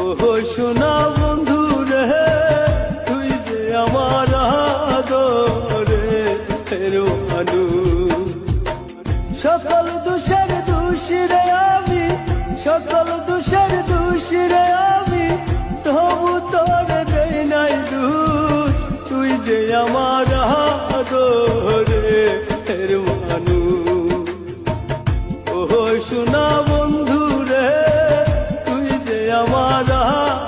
ও সোনা বন্ধু রে, তুই যে আমার আদরের মানুষ। সকল দোষের দোষী রে আমি, সকল দোষের দোষী রে আমি, তবু তোর দেই নাই দোষ। তুই যে আমার আদরের মানুষ। ও সোনা বন্ধু রে, তুই যে আমার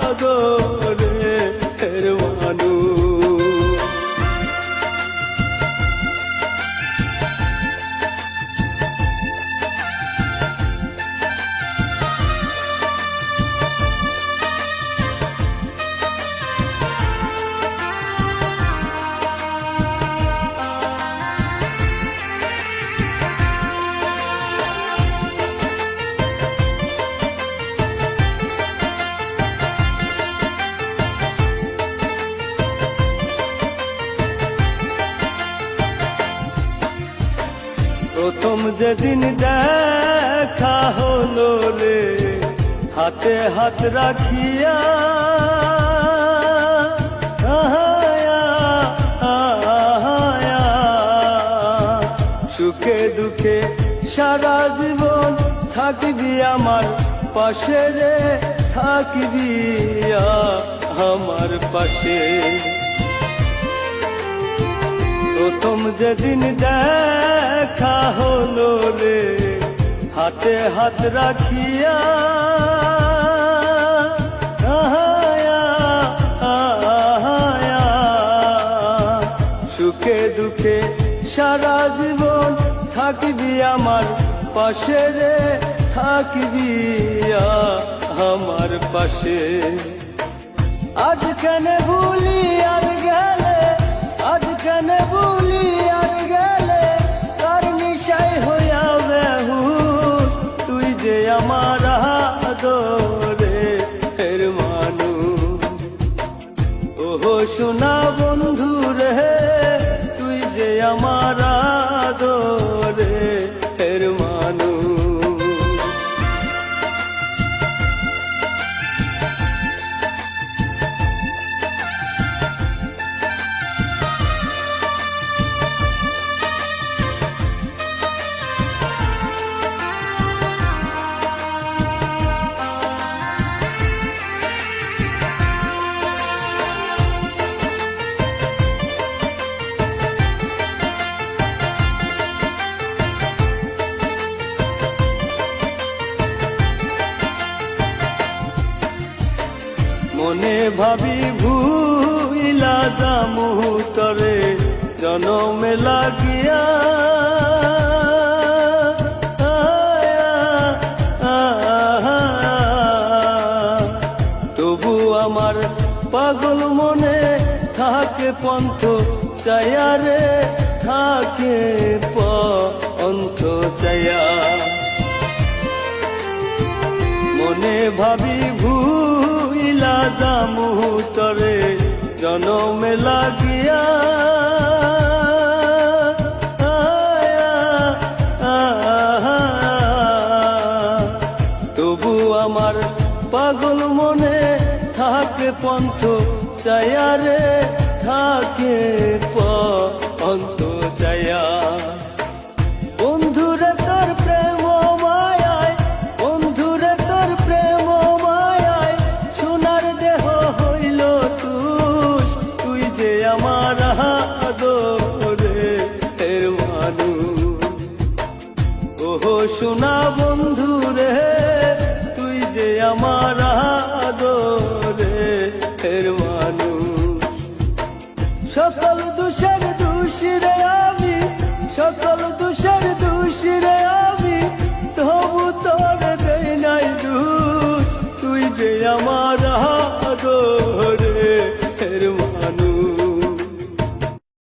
আদরের মানুষ। প্রথম যেদিন দেখা হলো রে, হাতে হাত রাখিয়া, সুখে দুঃখে সারা জীবন থাকবি আমার পাশে রে, থাকবি আমার পাশে। প্রথম যেদিন দেখা হলো রে, হাতে হাত রাখিয়া, সুখে দুঃখে সারা জীবন থাকবি আমার পাশে রে, থাকবি আমার পাশে। আজ কেন ভুলি আর গেলে, আজ কেন ভুলি আর গেলে, কার নিশাই হইয়া বেহুশ। তুই যে আমার আদরের মানুষ। ও সোনা বন্ধু রে, তুই যে আমার আদরের মানুষ। মনে ভাবি ভুইলা যামু তরে জনমে লাগিয়া, তবু আমার পাগল মনে থাকে পন্থ চায়া রে, থাকে পন্থ চায়া। মনে ভাবি ভুইলা যামু তরে জনমে লাগিয়া, তবু আমার পাগল মনে থাকে পন্থ চায়া রে, থাকে পন্থ চায়া। বন্ধুরে তোর প্রেম মায়ায়, বন্ধুরে তোর প্রেম মায়ায়, সোনার দেহ হইল তুষ। তুই যে আমার আদরের মানুষ। ও সোনা বন্ধু রে, তুই যে আমার আদরের মানুষ। সকল দোষের দোষী রে আমি, সকল দোষের দোষী রে আমি, তবু তোর দেই নাই দোষ। তুই যে আমার